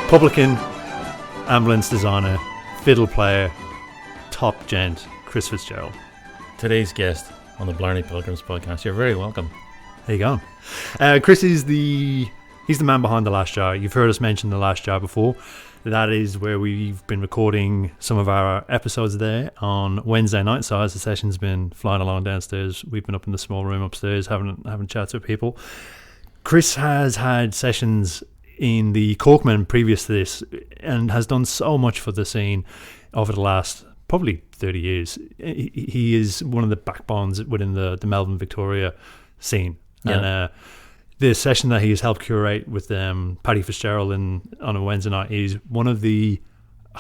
Publican, ambulance designer, fiddle player, top gent, Chris Fitzgerald. Today's guest on the Blarney Pilgrims podcast. You're very welcome. How you going? Chris is he's the man behind The Last Jar. You've heard us mention The Last Jar before. That is where we've been recording some of our episodes there on Wednesday night. So as the session's been flying along downstairs, we've been up in the small room upstairs having chats with people. Chris has had sessions in the Corkman previous to this and has done so much for the scene over the last probably 30 years. He is one of the backbones within the Melbourne Victoria scene. Yeah. And the session that he has helped curate with Paddy Fitzgerald on a Wednesday night is one of the I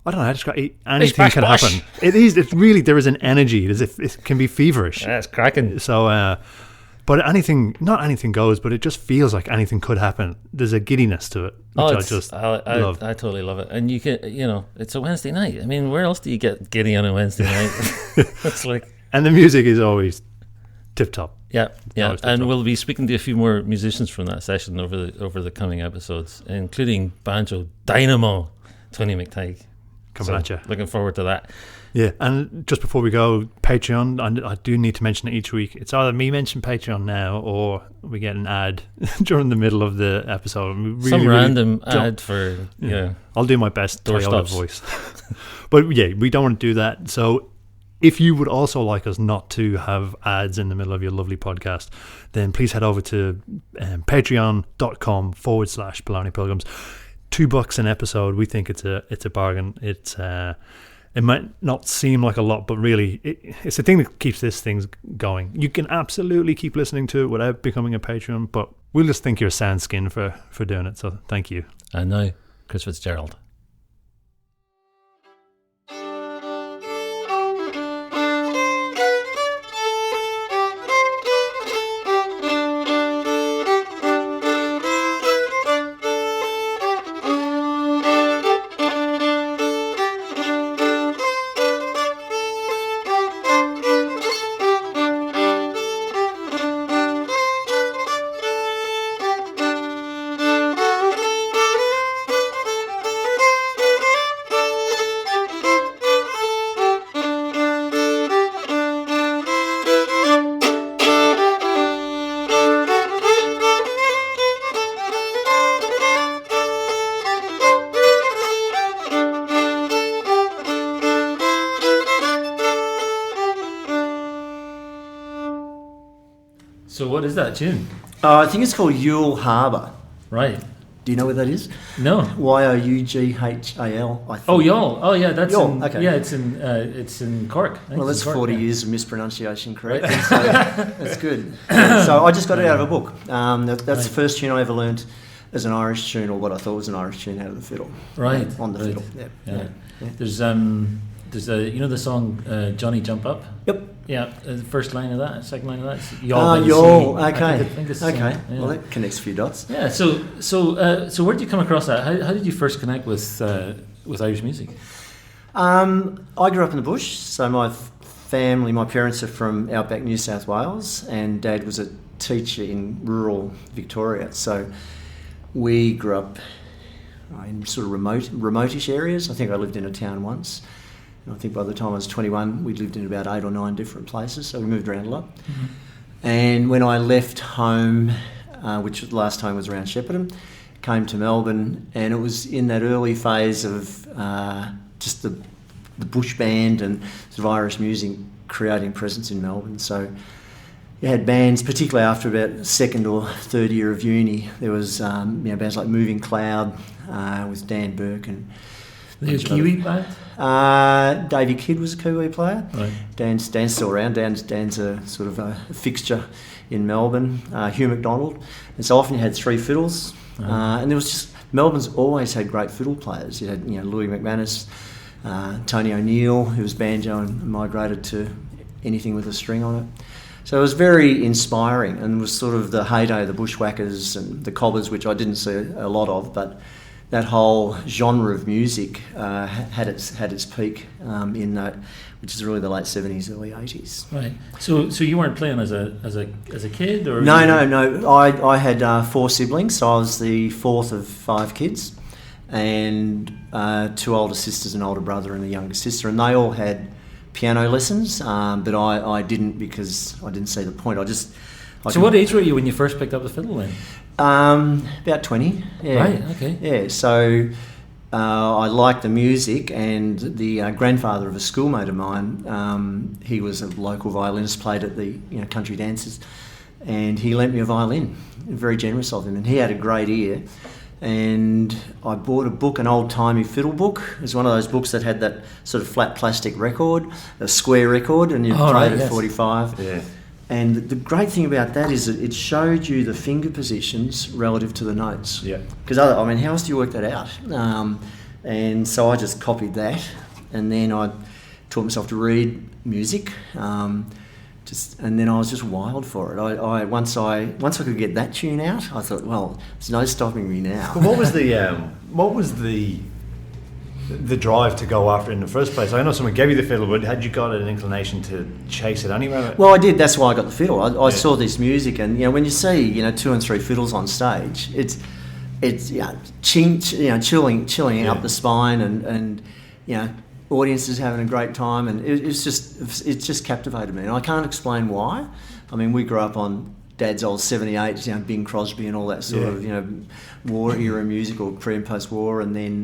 don't know how to describe it. Anything can happen. It is. It's really, there is an energy. It can be feverish. Yeah, it's cracking. So, but not anything goes, but it just feels like anything could happen. There's a giddiness to it, which I love. I totally love it. And you can, it's a Wednesday night. I mean, where else do you get giddy on a Wednesday night? It's like, and the music is always tip top. Yeah. And we'll be speaking to a few more musicians from that session over the coming episodes, including banjo dynamo Tony McTighe. Coming at you. Looking forward to that. Yeah, and just before we go, Patreon, I do need to mention it each week. It's either me mention Patreon now or we get an ad during the middle of the episode. Some random ad for, I'll do my best Toyota voice. But yeah, we don't want to do that. So if you would also like us not to have ads in the middle of your lovely podcast, then please head over to patreon.com/Blarney Pilgrims. $2 an episode. We think it's a bargain. It might not seem like a lot, but really it's the thing that keeps this thing going. You can absolutely keep listening to it without becoming a patron, but we'll just think you're sound skin for doing it. So thank you. And now, Chris Fitzgerald. So what is that tune? I think it's called Yule Harbour. Right. Do you know where that is? No. Youghal, I think. Oh, Yule. Oh, yeah, that's Yule, okay. Yeah, it's in Cork. Well, that's 40 years of mispronunciation, correct? Right. So that's good. So I just got it out of a book. That's the first tune I ever learned as an Irish tune, or what I thought was an Irish tune, out of the fiddle. Right. On the fiddle. Yeah. There's the song Johnny Jump Up. Yep. Yeah, the first line of that, second line of that. Y'all. Okay. I think it's okay. Well, that connects a few dots. Yeah. So where did you come across that? How did you first connect with Irish music? I grew up in the bush, so my parents are from outback New South Wales, and Dad was a teacher in rural Victoria. So we grew up in sort of remote-ish areas. I think I lived in a town once. And I think by the time I was 21, we'd lived in about 8 or 9 different places, so we moved around a lot. Mm-hmm. And when I left home, which the last time was around Shepparton, came to Melbourne, and it was in that early phase of just the bush band and sort of Irish music creating presence in Melbourne. So you had bands, particularly after about second or third year of uni. There was bands like Moving Cloud with Dan Burke and the Kiwi band? Davey Kidd was a Kiwi player. Right. Dan's still around. Dan's a sort of a fixture in Melbourne. Hugh McDonald. And so often you had 3 fiddles. And there was just, Melbourne's always had great fiddle players. You had Louis McManus, Tony O'Neill, who was banjo and migrated to anything with a string on it. So it was very inspiring, and was sort of the heyday of the bushwhackers and the cobbers, which I didn't see a lot of, but that whole genre of music had its peak in that, which is really the late 70s, early 80s. Right. So you weren't playing as a kid, or no. I had 4 siblings, so I was the 4th of 5 kids, and 2 older sisters, an older brother and a younger sister, and they all had piano lessons, but I didn't, because I didn't see the point. So what age were you when you first picked up the fiddle then? About 20. Yeah. Right, okay. Yeah, so I liked the music, and the grandfather of a schoolmate of mine, he was a local violinist, played at the country dances, and he lent me a violin. Very generous of him, and he had a great ear. And I bought a book, an old-timey fiddle book. It was one of those books that had that sort of flat plastic record, a square record, and you played at 45. Yeah. And the great thing about that is that it showed you the finger positions relative to the notes. Yeah. Because, I mean, how else do you work that out? And so I just copied that, and then I taught myself to read music. And then I was just wild for it. Once I could get that tune out, I thought, well, there's no stopping me now. But what was the drive to go after it in the first place? I know someone gave you the fiddle, but had you got an inclination to chase it anyway? Well, I did. That's why I got the fiddle. I saw this music, and when you see 2 and 3 fiddles on stage, it's chilling up the spine, and audiences having a great time, and it just captivated me, and I can't explain why. I mean, we grew up on Dad's old 78s, Bing Crosby and all that sort of war era music, or pre and post war, and then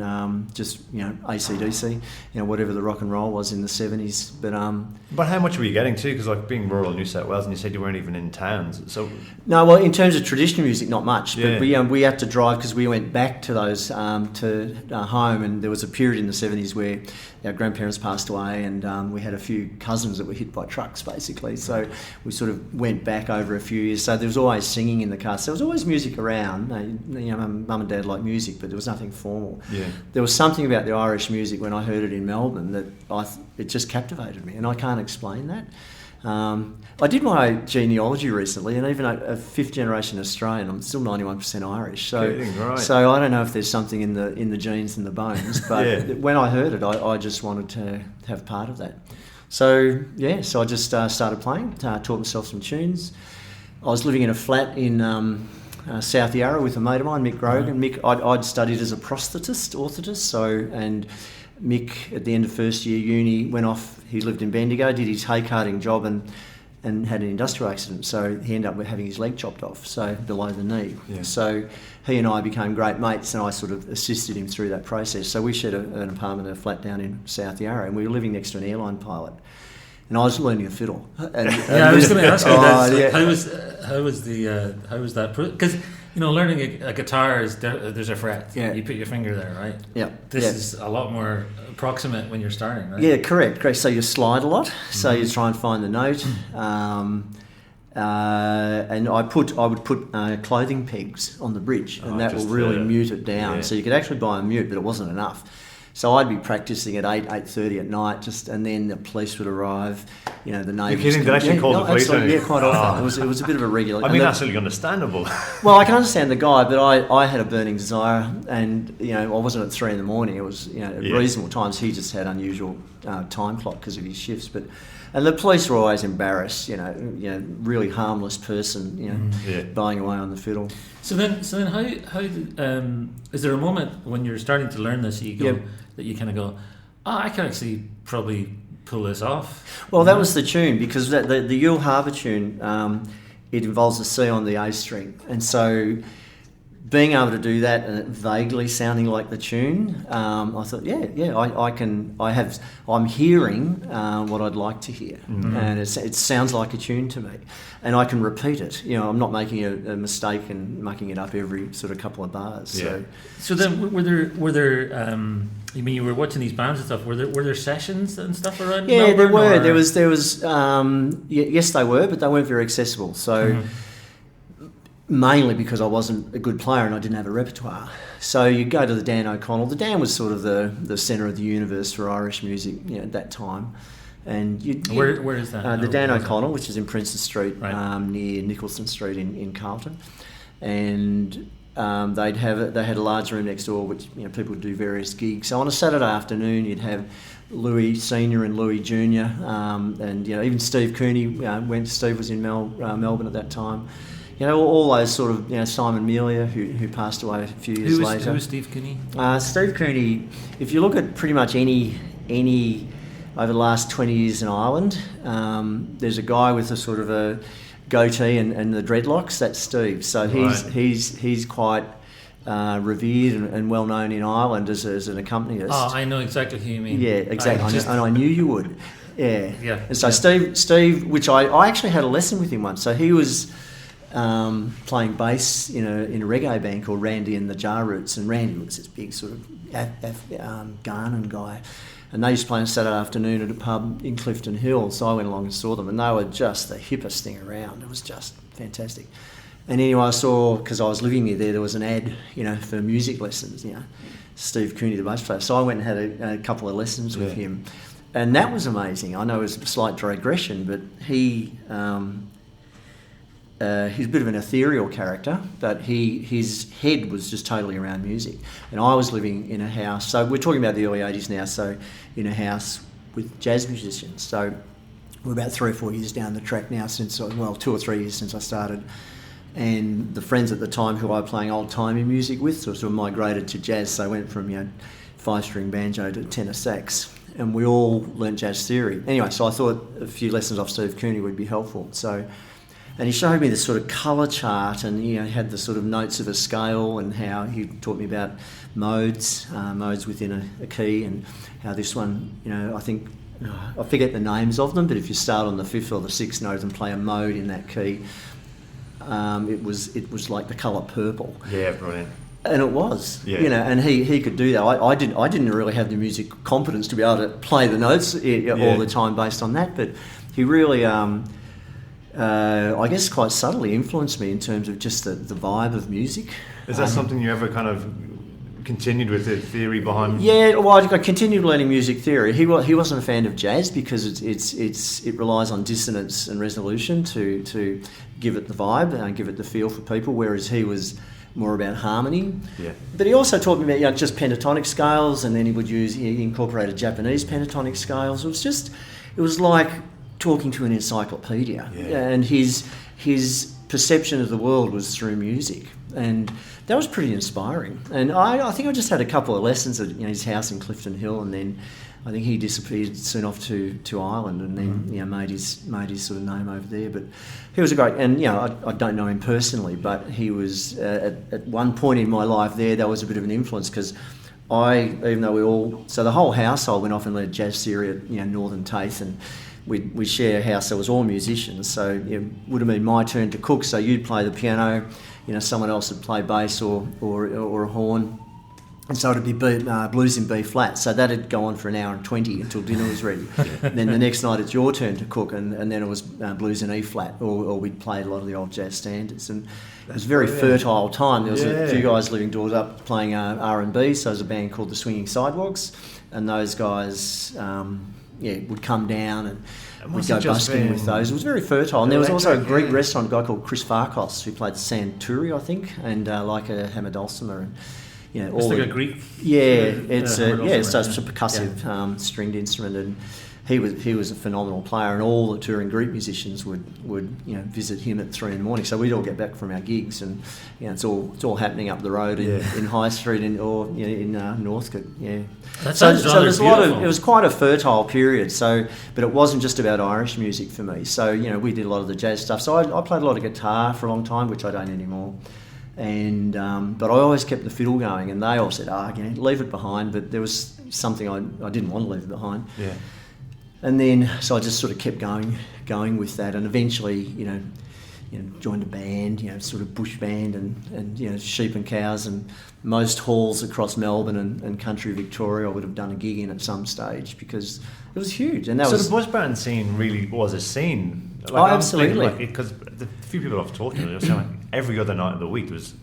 just AC/DC, whatever the rock and roll was in the 70s. But how much were you getting too? Because being rural New South Wales, and you said you weren't even in towns, so no. Well, in terms of traditional music, not much. But we had to drive, because we went back to those to home, and there was a period in the 70s where our grandparents passed away, and we had a few cousins that were hit by trucks, basically. So we sort of went back over a few years. So there was always singing in the car. So there was always music around. Mum and Dad liked music, but there was nothing formal. Yeah. There was something about the Irish music when I heard it in Melbourne that it just captivated me, and I can't explain that. I did my genealogy recently, and even a 5th generation Australian, I'm still 91% Irish. So, right. So I don't know if there's something in the genes and the bones, but when I heard it, I just wanted to have part of that. So I just started playing, taught myself some tunes. I was living in a flat in South Yarra with a mate of mine, Mick Grogan. Mick, I'd studied as a orthotist, and Mick, at the end of first year uni, went off. He lived in Bendigo, did his hay carting job, and had an industrial accident. So he ended up having his leg chopped off, so below the knee. Yeah. So he and I became great mates, and I sort of assisted him through that process. So we shared an apartment, a flat down in South Yarra, and we were living next to an airline pilot. And I was learning a fiddle. I was going to ask you that. How was that? Because learning a guitar is there's a fret. Yeah. You put your finger there, right? Yeah. This is a lot more approximate when you're starting, right? Yeah, correct. So you slide a lot. So you try and find the note. And I would put clothing pegs on the bridge, and that will really mute it down. Yeah. So you could actually buy a mute, but it wasn't enough. So I'd be practicing at 8:30 at night, and then the police would arrive. The neighbours. You're kidding? They actually called the police on you? Yeah, quite often. It was a bit of a regular. I mean, that's really understandable. Well, I can understand the guy, but I had a burning desire, and I wasn't at 3 a.m. It was at reasonable times. He just had unusual time clock because of his shifts, and the police were always embarrassed. Really harmless person. Buying away on the fiddle. So then, how is there a moment when you're starting to learn this that you kind of go, I can actually probably pull this off? Well, that was the tune, because the Yule Harbour tune, it involves a C on the A string, and so being able to do that and it vaguely sounding like the tune, I thought, I'm hearing what I'd like to hear, and it sounds like a tune to me, and I can repeat it. I'm not making a mistake and mucking it up every sort of couple of bars. Yeah. So then, were there? I mean, you were watching these bands and stuff. Were there sessions and stuff around? Yeah, Melbourne, there were. Or? There was. Yes, they were, but they weren't very accessible. So. Mainly because I wasn't a good player and I didn't have a repertoire. So you go to the Dan O'Connell. The Dan was sort of the centre of the universe for Irish music, at that time. And where is that? The Dan O'Connell, which is in Princes Street, right. Near Nicholson Street in Carlton, and they had a large room next door, which people would do various gigs. So on a Saturday afternoon, you'd have Louis Senior and Louis Junior, and even Steve Cooney went. Steve was in Melbourne at that time. all those sort of, Simon Melia, who passed away a few years later. Who was Steve Cooney? Steve Cooney, if you look at pretty much any over the last 20 years in Ireland, there's a guy with a sort of a goatee and the dreadlocks. That's Steve. So he's quite revered and well known in Ireland as an accompanist. Oh, I know exactly who you mean. Yeah, exactly. And I knew you would. Yeah. Yeah. And so Steve, which I actually had a lesson with him once. So he was playing bass in a reggae band called Randy and the Jar Roots, and Randy was this big sort of Ghanaian guy. And they used to play on Saturday afternoon at a pub in Clifton Hill, so I went along and saw them, and they were just the hippest thing around. It was just fantastic. And anyway, I saw, because I was living near there was an ad, for music lessons, Steve Cooney, the bass player. So I went and had a couple of lessons with him, and that was amazing. I know it was a slight digression, but he's a bit of an ethereal character, but his head was just totally around music. And I was living in a house, so we're talking about the early 80s now, so in a house with jazz musicians. So we're about 3 or 4 years down the track now 2 or 3 years since I started. And the friends at the time who I were playing old-timey music with sort of migrated to jazz, so I went from 5-string banjo to tenor sax, and we all learnt jazz theory. Anyway, so I thought a few lessons off Steve Cooney would be helpful. And he showed me this sort of colour chart, and he had the sort of notes of a scale, and how he taught me about modes within a key, and how this one, I think, I forget the names of them, but if you start on the 5th or the 6th note and play a mode in that key, it was like the colour purple. Yeah, brilliant. And it was, and he could do that. I didn't really have the music competence to be able to play the notes all the time based on that, but he really, I guess, quite subtly influenced me in terms of just the vibe of music. Is that something you ever kind of continued with, the theory behind? Yeah, well, I continued learning music theory. He wasn't a fan of jazz because it relies on dissonance and resolution to give it the vibe and give it the feel for people, whereas he was more about harmony. Yeah. But he also taught me about just pentatonic scales, and then he incorporated Japanese pentatonic scales. It was like talking to an encyclopedia, and his perception of the world was through music, and that was pretty inspiring. And I think I just had a couple of lessons at his house in Clifton Hill, and then I think he disappeared soon off to Ireland, and then made his sort of name over there. But he was a great, and I don't know him personally, but he was at one point in my life there was a bit of an influence, because even though the whole household went off and led jazz theory at Northern Taith, and we share a house that was all musicians, so it would have been my turn to cook. So you'd play the piano, someone else would play bass or a horn, and so it'd be blues in B flat. So that'd go on for 1 hour and 20 until dinner was ready. Then the next night it's your turn to cook, and then it was blues in E flat, or we'd play a lot of the old jazz standards. And it was a very fertile time. There was a few guys living doors up playing R&B. So there was a band called the Swinging Sidewalks, and those guys would come down, and we'd go busking with those. It was very fertile. And there was also a Greek restaurant, a guy called Chris Fitzgerald, who played Santuri, I think, and like a hammer dulcimer. And it's like a Greek. It's a percussive stringed instrument, and he was a phenomenal player. And all the touring Greek musicians would visit him at 3 a.m. So we'd all get back from our gigs, and it's all happening up the road in High Street in Northcote. Yeah. That sounds so there's it was quite a fertile period. But it wasn't just about Irish music for me. So we did a lot of the jazz stuff. So I played a lot of guitar for a long time, which I don't anymore. And but I always kept the fiddle going, and they all said, leave it behind. But there was something I didn't want to leave it behind. Yeah. And then so I just sort of kept going with that, and eventually joined a band, sort of bush band, and sheep and cows, and most halls across Melbourne and country Victoria I would have done a gig in at some stage, because it was huge. And the bush band scene really was a scene. Absolutely. Because the few people I've talked to, they were saying like every other night of the week there was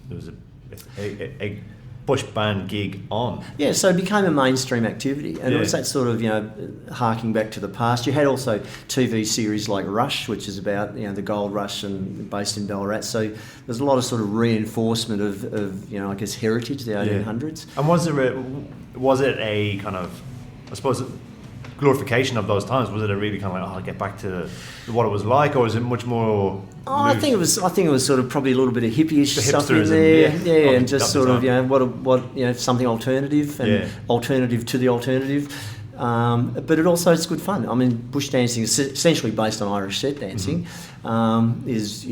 a bush band gig on. Yeah, so it became a mainstream activity, and it was that sort of harking back to the past. You had also TV series like Rush, which is about the gold rush and based in Ballarat. So there's a lot of sort of reinforcement of I guess heritage, the 1800s. And was it a kind of, I suppose, glorification of those times? Was it a really kind of like, I'll get back to what it was like, or was it much more? I think it was sort of probably a little bit of hippie-ish stuff in there, and just sort of something alternative and alternative to the alternative. But it's good fun. I mean, bush dancing is essentially based on Irish set dancing. There's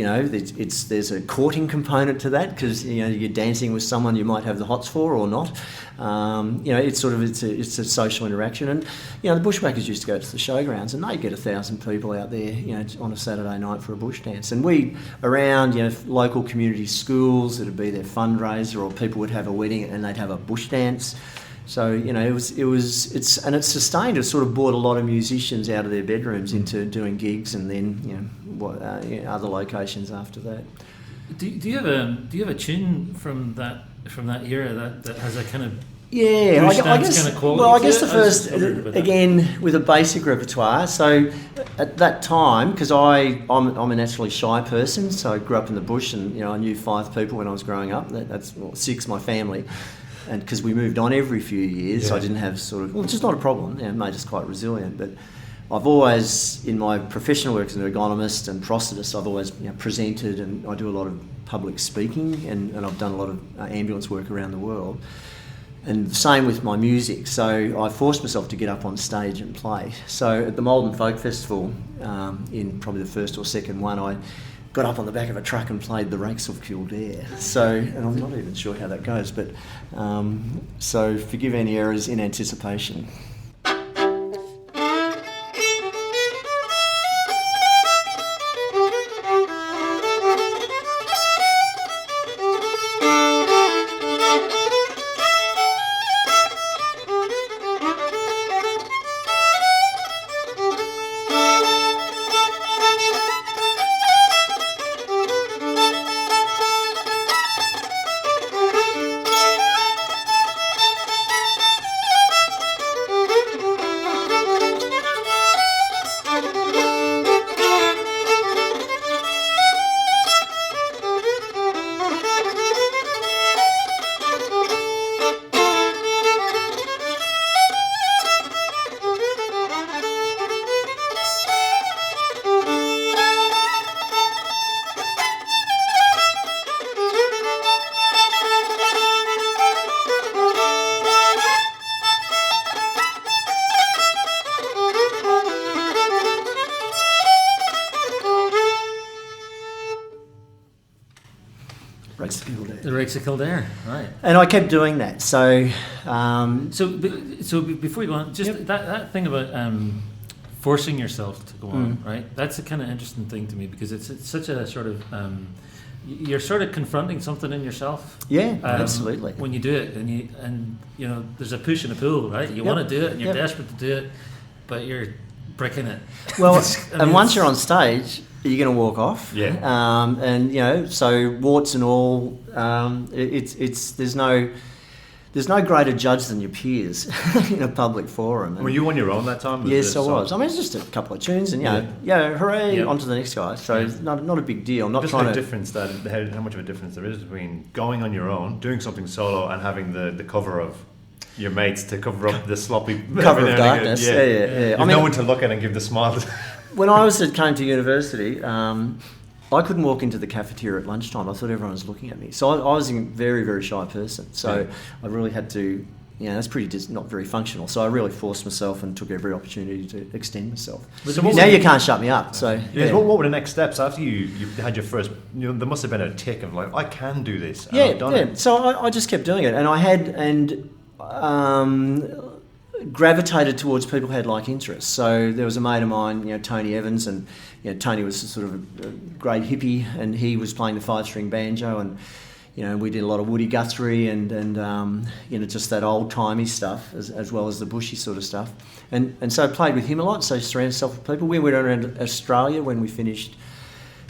a courting component to that because you're dancing with someone you might have the hots for or not. It's a social interaction, and the bushwhackers used to go to the showgrounds and they get 1,000 people out there, on a Saturday night for a bush dance. And we around local community schools, it'd be their fundraiser, or people would have a wedding and they'd have a bush dance. So it's sustained. It sort of brought a lot of musicians out of their bedrooms into doing gigs, and then other locations after that. Do you have a tune from that era that has a kind of I guess kind of quality? Well, I guess the first again with a basic repertoire. So at that time, because I'm a naturally shy person, so I grew up in the bush, and I knew 5 people when I was growing up. That's 6, my family. And because we moved on every few years, so I didn't have which is not a problem, it made us quite resilient. But I've always, in my professional work as an ergonomist and prosthetist, I've always presented, and I do a lot of public speaking, and I've done a lot of ambulance work around the world. And the same with my music, so I forced myself to get up on stage and play. So at the Melbourne Folk Festival, in probably the first or second one, I got up on the back of a truck and played the Rakes of Kildare. So, and I'm not even sure how that goes, but so forgive any errors in anticipation. The Rakes of Kildare, right? And I kept doing that. So, so before you go on, just that thing about forcing yourself to go on, right? That's a kind of interesting thing to me because it's such a sort of you're sort of confronting something in yourself. Yeah, absolutely. When you do it, and there's a push and a pull, right? You want to do it, and you're desperate to do it, but you're bricking it. Well, once you're on stage, you're going to walk off. Yeah. So warts and all, there's no greater judge than your peers in a public forum. Were you on your own that time? Yes, I was. I mean, it's just a couple of tunes, and hooray, on to the next guy. So it's not a big deal. Not just trying how much of a difference there is between going on your own, doing something solo, and having the cover of your mates to cover up the sloppy cover of darkness. Yeah. You've no one to look at and give the smile. When I came to university, I couldn't walk into the cafeteria at lunchtime. I thought everyone was looking at me. So I was a very, very shy person. So I really had to, that's not very functional. So I really forced myself and took every opportunity to extend myself. Now you can't shut me up. So what were the next steps after you had your first? There must have been a tick of like, I can do this. And I've done it. So I just kept doing it, and I had gravitated towards people who had like interests. So there was a mate of mine, Tony Evans, and Tony was sort of a great hippie, and he was playing the 5-string banjo, and we did a lot of Woody Guthrie and just that old timey stuff as well as the bushy sort of stuff, and so I played with him a lot. So surrounded myself with people. We went around Australia when we finished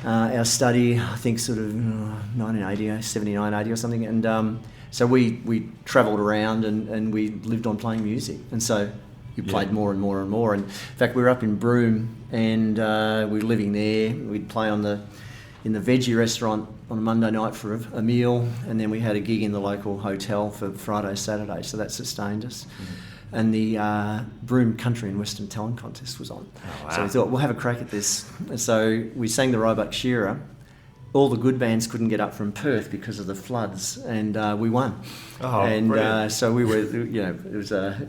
our study, I think sort of 1980, 79, 80 or something, and so we travelled around and we lived on playing music, and so we played more and more and more. And in fact, we were up in Broome, and we were living there. We'd play in the veggie restaurant on a Monday night for a meal, and then we had a gig in the local hotel for Friday, Saturday. So that sustained us. and the Broome Country and Western Talent Contest was on. Oh, wow. So we thought, we'll have a crack at this. And so we sang the Roebuck Shearer. All the good bands couldn't get up from Perth because of the floods, and we won. Oh, and so we were, it was a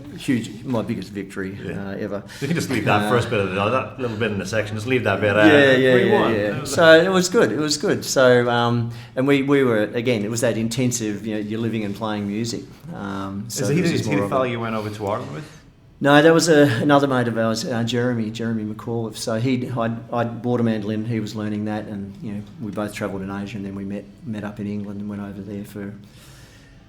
my biggest victory ever. You can just leave that first bit of that little bit in the section. Just leave that bit out. Yeah. So it was good. So and we were, again, it was that intensive. You're living and playing music. So is he the fellow you went over to Ireland with? No, that was another mate of ours, Jeremy McAuliffe. So I'd bought a mandolin, he was learning that, and we both travelled in Asia, and then we met up in England and went over there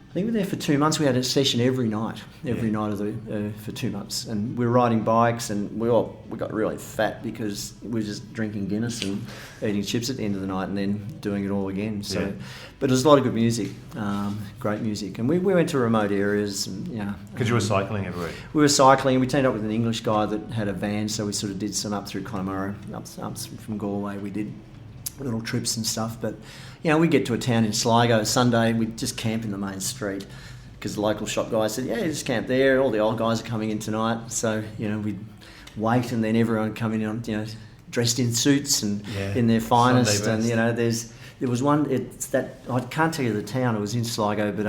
I think we were there for 2 months. We had a session every night for 2 months, and we were riding bikes, and we got really fat because we were just drinking Guinness and eating chips at the end of the night, and then doing it all again. So, but it was a lot of good music, great music, and we went to remote areas, and because you were cycling everywhere. We were cycling. We teamed up with an English guy that had a van, so we sort of did some up through Connemara, up from Galway. We did little trips and stuff, but we get to a town in Sligo Sunday, we'd just camp in the main street because the local shop guy said, just camp there, all the old guys are coming in tonight. So we'd wait, and then everyone coming in dressed in suits and in their finest, and there was one, I can't tell you the town, it was in Sligo, but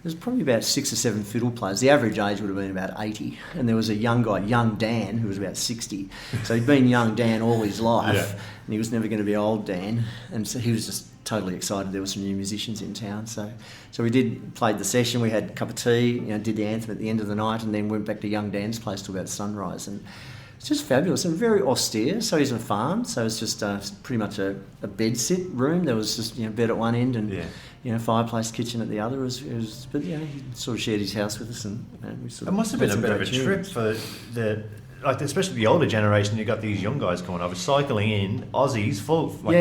there's probably about 6 or 7 fiddle players. The average age would have been about 80. And there was a young guy, young Dan, who was about 60. So he'd been young Dan all his life, and he was never going to be old Dan. And so he was just totally excited there were some new musicians in town. So we played the session, we had a cup of tea, did the anthem at the end of the night, and then went back to young Dan's place till about sunrise. And it's just fabulous and very austere. So he's on a farm, so it's just pretty much a bed sit room. There was just bed at one end and fireplace, kitchen at the other. But he sort of shared his house with us, and we sort of. It must have been a bit of a trip for especially the older generation. You got these young guys coming over, cycling in, Aussies,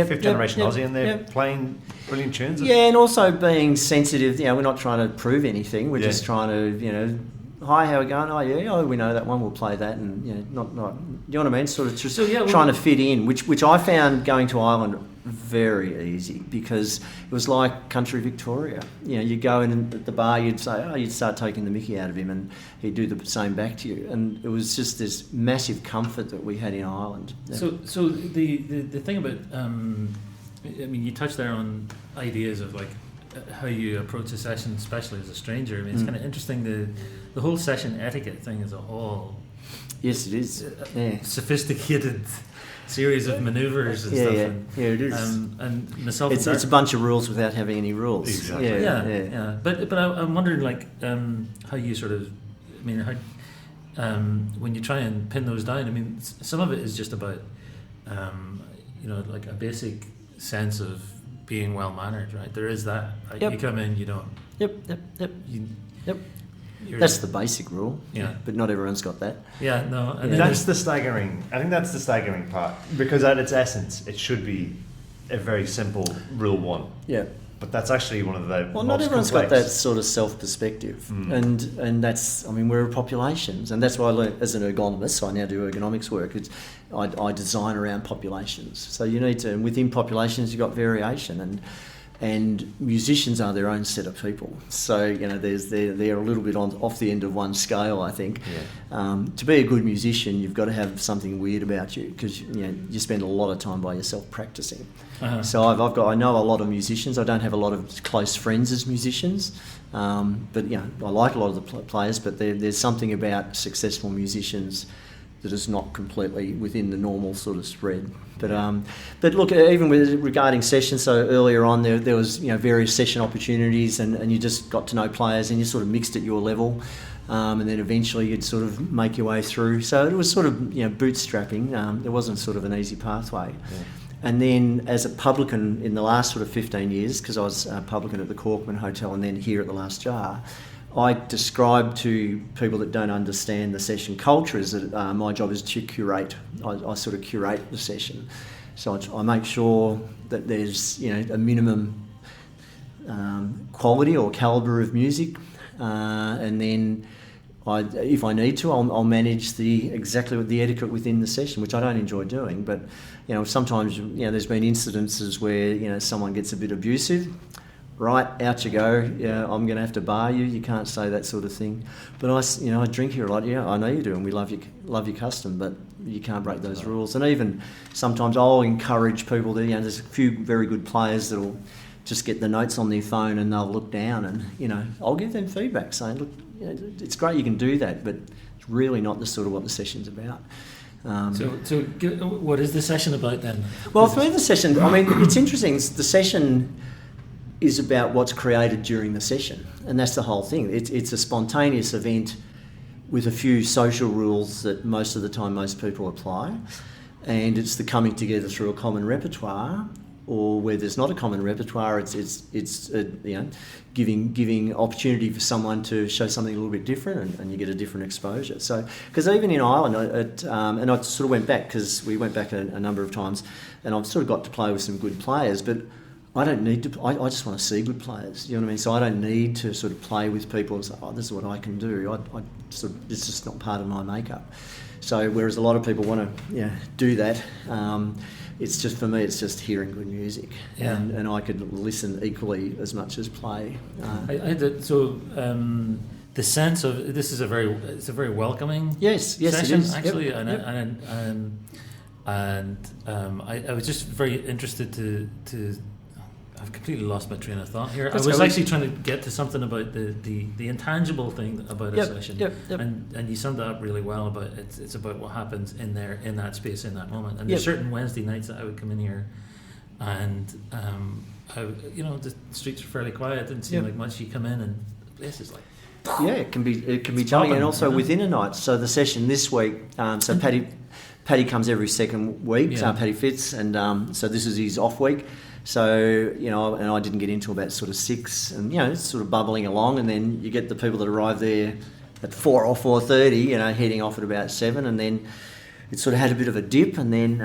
fifth generation Aussie, and they're playing brilliant tunes. Yeah, and also being sensitive. We're not trying to prove anything. We're just trying to hi, how are we going? Oh, we know that one. We'll play that, and not. You know what I mean? Sort of just trying to fit in, which I found going to Ireland very easy, because it was like country Victoria. You go in at the bar, you'd say, you'd start taking the mickey out of him, and he'd do the same back to you, and it was just this massive comfort that we had in Ireland. So the thing about you touched there on ideas of how you approach a session, especially as a stranger. It's kind of interesting, the whole session etiquette thing as a whole. Yes, it is. Sophisticated series of manoeuvres and stuff. Yeah, it is. And myself, it's a bunch of rules without having any rules. Exactly. Yeah. But I'm wondering how you sort of, when you try and pin those down. Some of it is just about, a basic sense of being well mannered, right? There is that. You come in, you don't. Yep. That's the basic rule. Yeah. But not everyone's got that. Yeah, no. And that's the staggering. I think that's the staggering part, because at its essence, it should be a very simple rule one. Yeah. But that's actually one of the most not everyone's complex. got that sort of self-perspective. And that's, we're populations, and that's why I learned as an ergonomist. I now do ergonomics work. I design around populations. So you need to, and within populations you've got variation, and musicians are their own set of people. So they're a little bit off the end of one scale, I think. Yeah. To be a good musician, you've got to have something weird about you, because you spend a lot of time by yourself practicing. Uh-huh. So I know a lot of musicians. I don't have a lot of close friends as musicians, but I like a lot of the players. But there's something about successful musicians that is not completely within the normal sort of spread. But look, even regarding sessions, so earlier on there was various session opportunities, and you just got to know players, and you sort of mixed at your level, and then eventually you'd sort of make your way through. So it was sort of bootstrapping. There wasn't sort of an easy pathway. Yeah. And then as a publican in the last sort of 15 years, because I was a publican at the Corkman Hotel and then here at the Last Jar, I describe to people that don't understand the session culture is that my job is to curate. I sort of curate the session. So I make sure that there's a minimum quality or calibre of music, and then if I need to, I'll manage exactly the etiquette within the session, which I don't enjoy doing. But sometimes there's been incidences where someone gets a bit abusive. right, out you go. Yeah, I'm going to have to bar you. You can't say that sort of thing. But I drink here a lot. Yeah, I know you do, and we love your custom, but you can't break those rules. And even sometimes I'll encourage people that, there's a few very good players that'll just get the notes on their phone and they'll look down, and I'll give them feedback saying, look, it's great you can do that, but it's really not the sort of what the session's about. So what is the session about then? Well, for me, the session, it's interesting. The session is about what's created during the session, and that's the whole thing. It's a spontaneous event with a few social rules that most of the time most people apply, and it's the coming together through a common repertoire, or where there's not a common repertoire, it's giving opportunity for someone to show something a little bit different, and you get a different exposure. So, because even in Ireland, and I sort of went back, because we went back a number of times, and I've sort of got to play with some good players, but I don't need to. I just want to see good players. You know what I mean? So I don't need to sort of play with people and say, "Oh, this is what I can do." It's just not part of my makeup. So whereas a lot of people want to, do that, it's just, for me, it's just hearing good music, and I could listen equally as much as play. The sense of this is a very welcoming session, it is. Actually, yep. I was just very interested to. I've completely lost my train of thought here. That's I was actually trying to get to something about the intangible thing about a session, and you summed it up really well. About it's about what happens in that space, in that moment. And there's certain Wednesday nights that I would come in here, and the streets are fairly quiet. Didn't seem like much. You come in and the place is like. Yeah, it can be telling, and also within a night. So the session this week, so Paddy comes every second week. Paddy Fitz, and so this is his off week. So, and I didn't get in until about sort of 6, and, it's sort of bubbling along, and then you get the people that arrive there at 4 or 4:30, heading off at about 7, and then it sort of had a bit of a dip, and then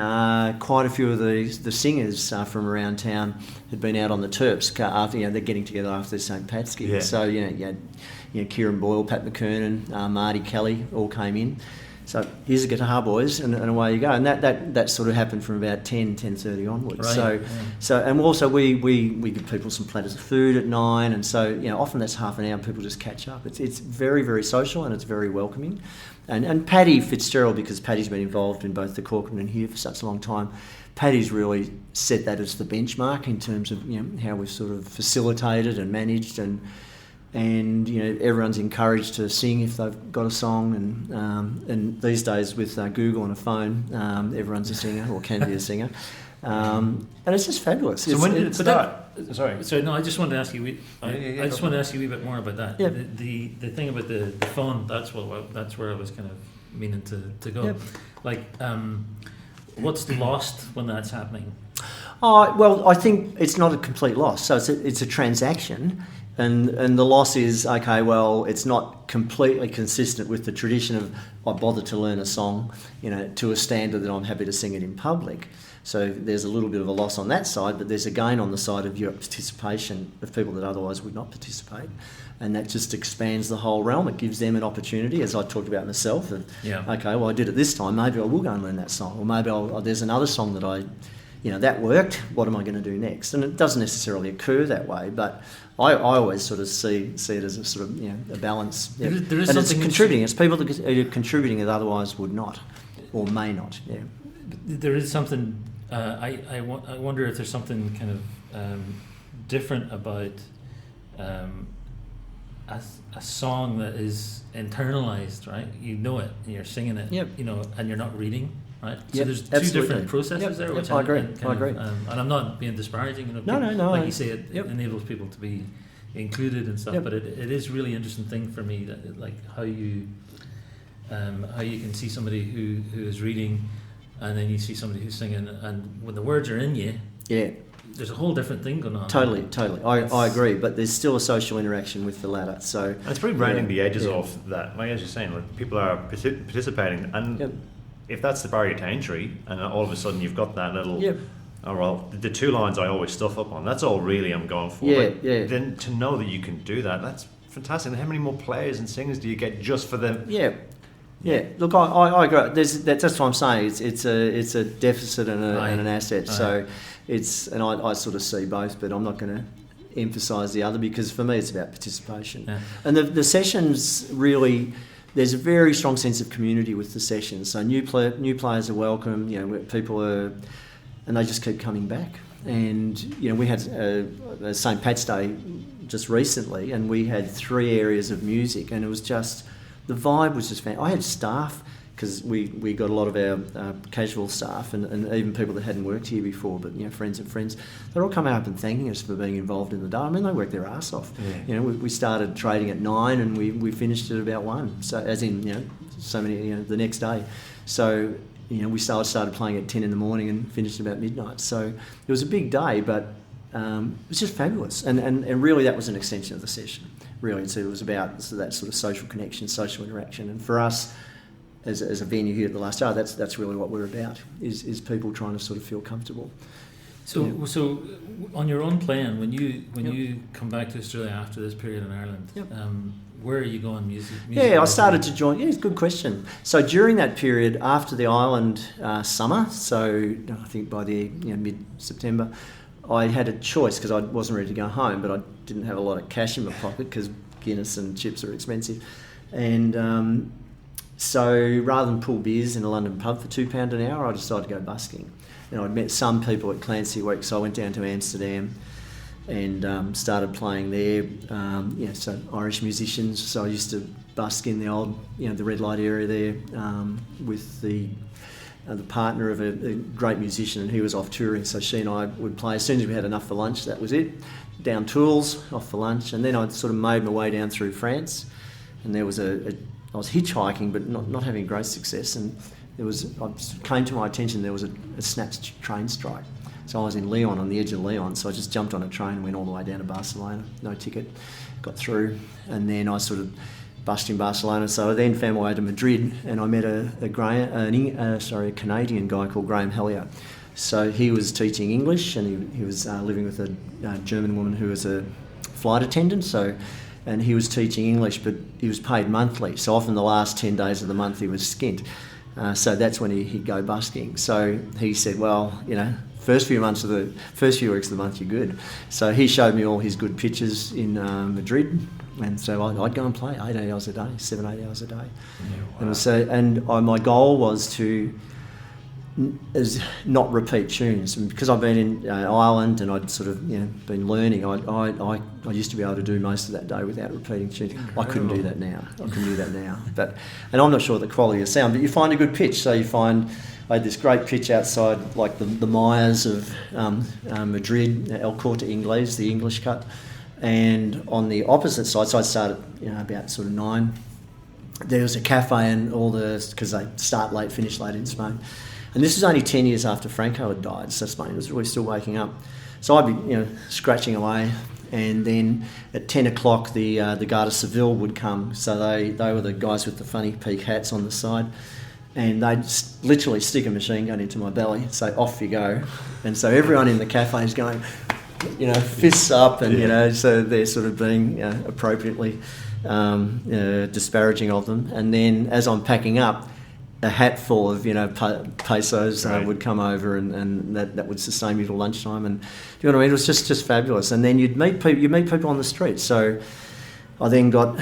quite a few of the singers from around town had been out on the Terps after, they're getting together after their St. Pat's gig. Yeah. So, Kieran Boyle, Pat McKernan, Marty Kelly all came in. So here's a guitar, boys, and away you go. And that sort of happened from about 10:30 onwards. Right. So and also we give people some platters of food at 9, and so often that's half an hour and people just catch up. It's very, very social, and it's very welcoming. And Paddy Fitzgerald, because Paddy's been involved in both the Corcoran and here for such a long time, Paddy's really set that as the benchmark in terms of how we've sort of facilitated and managed, and everyone's encouraged to sing if they've got a song, and these days with Google and a phone, everyone's a singer or can be a singer, and it's just fabulous. So when did it start? Sorry, no, I just wanted to ask you. I just wanted to ask you a wee bit more about that. Yeah. The thing about the phone. That's where I was kind of meaning to go. Yep. Like, what's lost when that's happening? Well, I think it's not a complete loss. So it's a transaction. And the loss is, okay, well, it's not completely consistent with the tradition of I bother to learn a song, to a standard that I'm happy to sing it in public. So there's a little bit of a loss on that side, but there's a gain on the side of your participation of people that otherwise would not participate. And that just expands the whole realm. It gives them an opportunity, as I talked about myself. And, okay, well, I did it this time. Maybe I will go and learn that song. Or maybe there's another song that that worked. What am I going to do next? And it doesn't necessarily occur that way, but I always sort of see it as a sort of a balance. Yeah. There is and something it's contributing. It's people that are contributing that otherwise would not, or may not. Yeah. There is something. I wonder if there's something kind of different about a song that is internalized, right? You know it, and you're singing it. Yep. And you're not reading. Right, so yep, there's two absolutely. different processes there. Which I agree. And I'm not being disparaging. No. Like you say, it enables people to be included and stuff. But it is really interesting thing for me that like how you can see somebody who is reading, and then you see somebody who's singing, and when the words are in you, there's a whole different thing going on. Totally. I agree, but there's still a social interaction with the latter. So and it's pretty rounding the edges off that. Like as you're saying, like people are participating and. Yep. If that's the barrier to entry, and all of a sudden you've got that little, the 2 lines I always stuff up on, that's all really I'm going for. Then to know that you can do that, that's fantastic. And how many more players and singers do you get just for them? Yeah. Look, I agree. That's what I'm saying. It's a deficit and an asset. So it's, and I sort of see both, but I'm not going to emphasise the other, because for me it's about participation. Yeah. And the sessions really, there's a very strong sense of community with the sessions. So new players are welcome. People are, and they just keep coming back. And we had a St. Pat's Day just recently, and we had 3 areas of music, and it was just, the vibe was just fantastic. I had staff, because we got a lot of our casual staff and even people that hadn't worked here before, but friends of friends, they're all coming up and thanking us for being involved in the day. I mean, they worked their arse off. Yeah. We started trading at 9 and we finished at about 1. So as in so many the next day. So we started playing at 10 in the morning and finished about midnight. So it was a big day, but it was just fabulous. And really that was an extension of the session. Really, so it was about that sort of social connection, social interaction, and for us, as a venue here at the Last Jar, that's really what we're about, is people trying to sort of feel comfortable. So on your own plan, when you come back to Australia after this period in Ireland, where are you going music? I started to join. Yeah, it's a good question. So during that period, after the island summer, so I think by the mid-September, I had a choice, because I wasn't ready to go home, but I didn't have a lot of cash in my pocket because Guinness and chips are expensive, and so rather than pull beers in a London pub for £2 an hour, I decided to go busking. And I'd met some people at Clancy Week, so I went down to Amsterdam and started playing there. So Irish musicians. So I used to busk in the old, the red light area there with the partner of a great musician, and he was off touring. So she and I would play as soon as we had enough for lunch. That was it. Down tools, off for lunch, and then I sort of made my way down through France, and there was I was hitchhiking, but not having great success, and it came to my attention there was a snatched train strike. So I was in Lyon, on the edge of Lyon, so I just jumped on a train and went all the way down to Barcelona, no ticket, got through, and then I sort of busked in Barcelona. So I then found my way to Madrid, and I met a Canadian guy called Graham Hellier. So he was teaching English, and he was living with a German woman who was a flight attendant, and he was teaching English, but he was paid monthly. So often the last 10 days of the month he was skint. So that's when he'd go busking. So he said, well, first few weeks of the month you're good. So he showed me all his good pitches in Madrid, and so I'd go and play 8 hours a day, 7, 8 hours a day. Yeah, wow. And my goal was to not repeat tunes, and because I've been in Ireland and I'd sort of been learning, I used to be able to do most of that day without repeating tunes. Incredible. I couldn't do that now. And I'm not sure the quality of sound, but you find a good pitch. So I had this great pitch outside, like the Myers of Madrid, El Corte Inglés, the English cut, and on the opposite side, so I started about sort of 9. There was a cafe, and because they start late, finish late in Spain. And this was only 10 years after Franco had died, so Spain was really still waking up. So I'd be, scratching away, and then at 10 o'clock the Garda Civil would come. So they were the guys with the funny peak hats on the side, and they'd literally stick a machine gun into my belly, say, off you go. And so everyone in the cafe is going, fists up, and, so they're sort of being appropriately disparaging of them. And then as I'm packing up, a hat full of pesos would come over, and that would sustain me till lunchtime, and you know what I mean. It was just fabulous. And then you meet people on the street. So I then got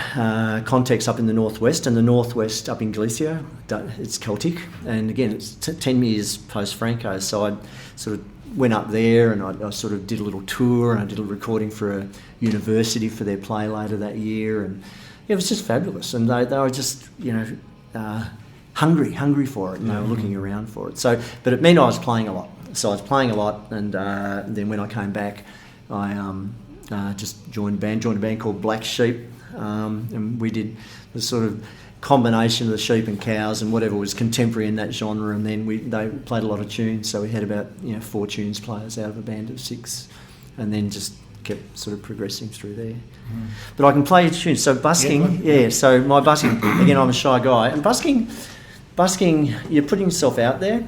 contacts up in the northwest, and the northwest up in Galicia, it's Celtic, and again it's 10 years post Franco. So I sort of went up there, and I sort of did a little tour, and I did a recording for a university for their play later that year, and it was just fabulous. And they were just hungry for it, and they were looking around for it. So, but it meant I was playing a lot. So I was playing a lot, and then when I came back, I just joined a band called Black Sheep, and we did the sort of combination of the sheep and cows and whatever was contemporary in that genre. And then they played a lot of tunes, so we had about 4 tunes players out of a band of 6, and then just kept sort of progressing through there. But I can play tunes. So busking, so my busking, again, I'm a shy guy, and busking, you're putting yourself out there.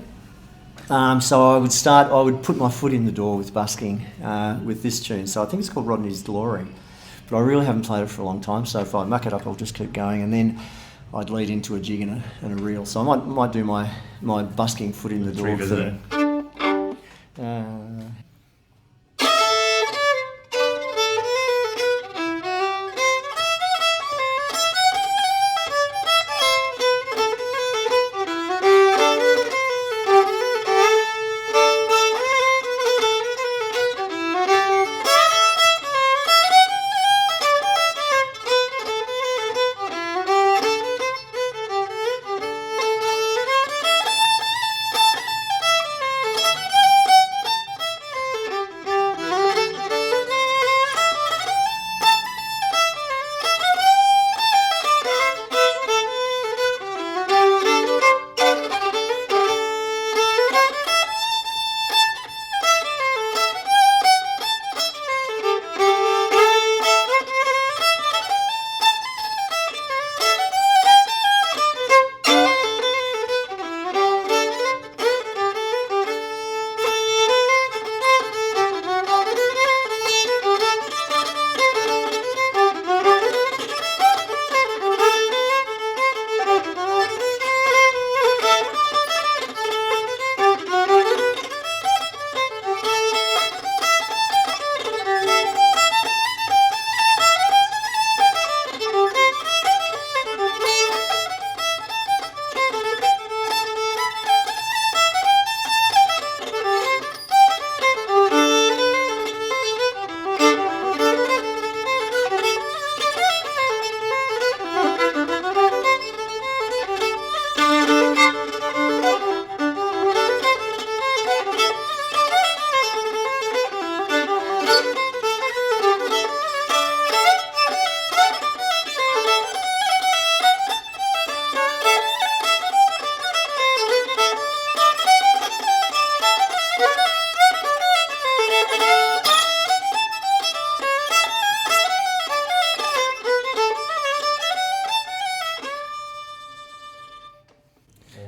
So I would put my foot in the door with busking with this tune. So I think it's called Rodney's Glory, but I really haven't played it for a long time. So if I muck it up, I'll just keep going, and then I'd lead into a jig and a reel. So I might do my busking foot in the door thing.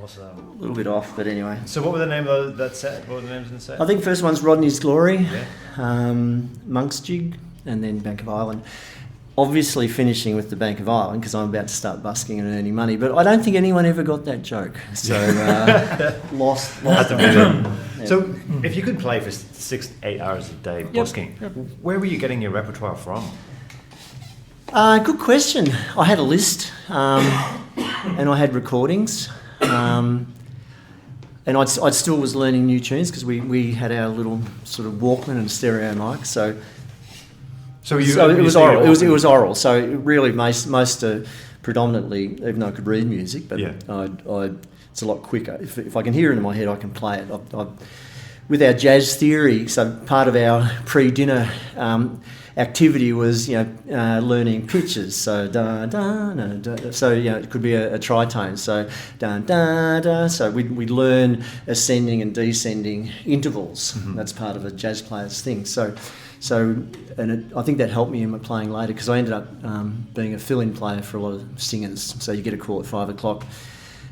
Awesome. A little bit off, but anyway. So what were the name of that set? What were the names in the set? I think first one's Rodney's Glory, Monk's Jig, and then Bank of Ireland. Obviously finishing with the Bank of Ireland because I'm about to start busking and earning money, but I don't think anyone ever got that joke. So lost. So if you could play for 6-8 hours a day busking, where were you getting your repertoire from? Good question. I had a list, and I had recordings, and I still was learning new tunes because we had our little sort of Walkman and stereo mic. So it was oral. It was oral. So it really most predominantly, even though I could read music, but it's a lot quicker. If I can hear it in my head, I can play it. With our jazz theory, so part of our pre-dinner activity was learning pitches. So da da da da. So it could be a tritone. So da da da. So we learn ascending and descending intervals. Mm-hmm. That's part of a jazz player's thing. I think that helped me in my playing later because I ended up being a fill-in player for a lot of singers. So you get a call at 5 o'clock.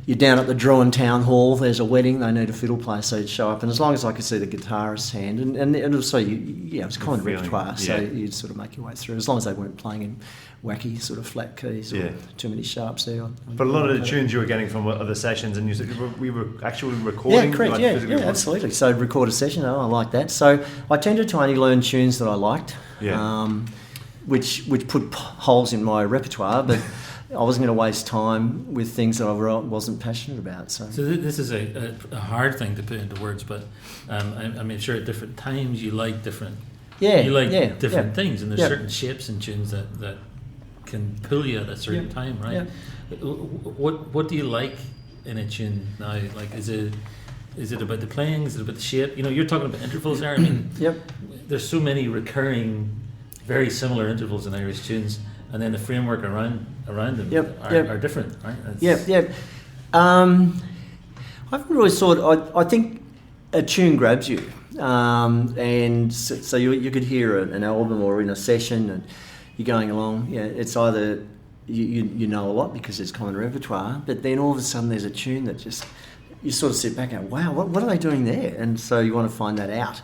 You're down at the Druin Town Hall, there's a wedding, they need a fiddle player, so you'd show up. And as long as I could see the guitarist's hand, and also, it was common repertoire, so you'd sort of make your way through, as long as they weren't playing in wacky sort of flat keys or too many sharps there. But a lot of the tunes you were getting from other sessions, and you said we were actually recording? Yeah, correct, absolutely. So record a session, I like that. So I tended to only learn tunes that I liked, which put holes in my repertoire, but I wasn't going to waste time with things that I wasn't passionate about. So this is a hard thing to put into words, but I mean, sure, at different times you like different different things, and there's certain shapes and tunes that can pull you at a certain time, right? Yeah. What do you like in a tune now? Like, is it about the playing? Is it about the shape? You're talking about intervals there. I mean, there's so many recurring, very similar intervals in Irish tunes. And then the framework around them are different, right? I haven't really thought. I think a tune grabs you, and so you could hear an album or in a session, and you're going along. Yeah, it's either you know a lot because it's common repertoire, but then all of a sudden there's a tune that just you sort of sit back and go, wow, what are they doing there? And so you want to find that out,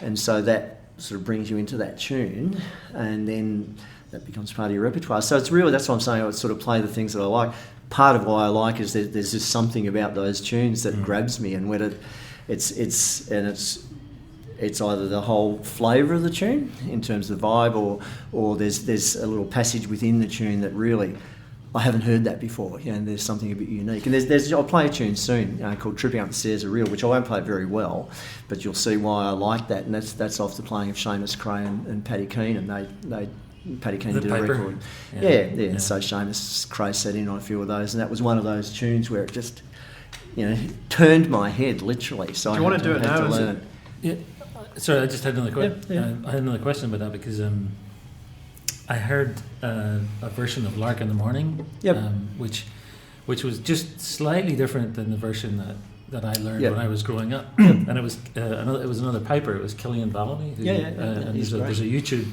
and so that sort of brings you into that tune, and then that becomes part of your repertoire. So it's really, that's what I'm saying, I would sort of play the things that I like. Part of why I like is that there's just something about those tunes that grabs me, and when it's either the whole flavour of the tune in terms of the vibe, or there's a little passage within the tune that really, I haven't heard that before, and there's something a bit unique. And I'll play a tune soon called Tripping Up the Stairs Are Real, which I won't play very well, but you'll see why I like that, and that's off the playing of Seamus Cray and Paddy Keenan. Paddy Keenan did a record. Yeah. So Seamus Cray sat in on a few of those, and that was one of those tunes where it just, turned my head literally. So do you want to do it now? Learn it. Yeah. Sorry, I just had another question. I had another question about that because I heard a version of Lark in the Morning, which was just slightly different than the version that I learned when I was growing up, and it was another piper. It was Killian Ballamy. And there's a YouTube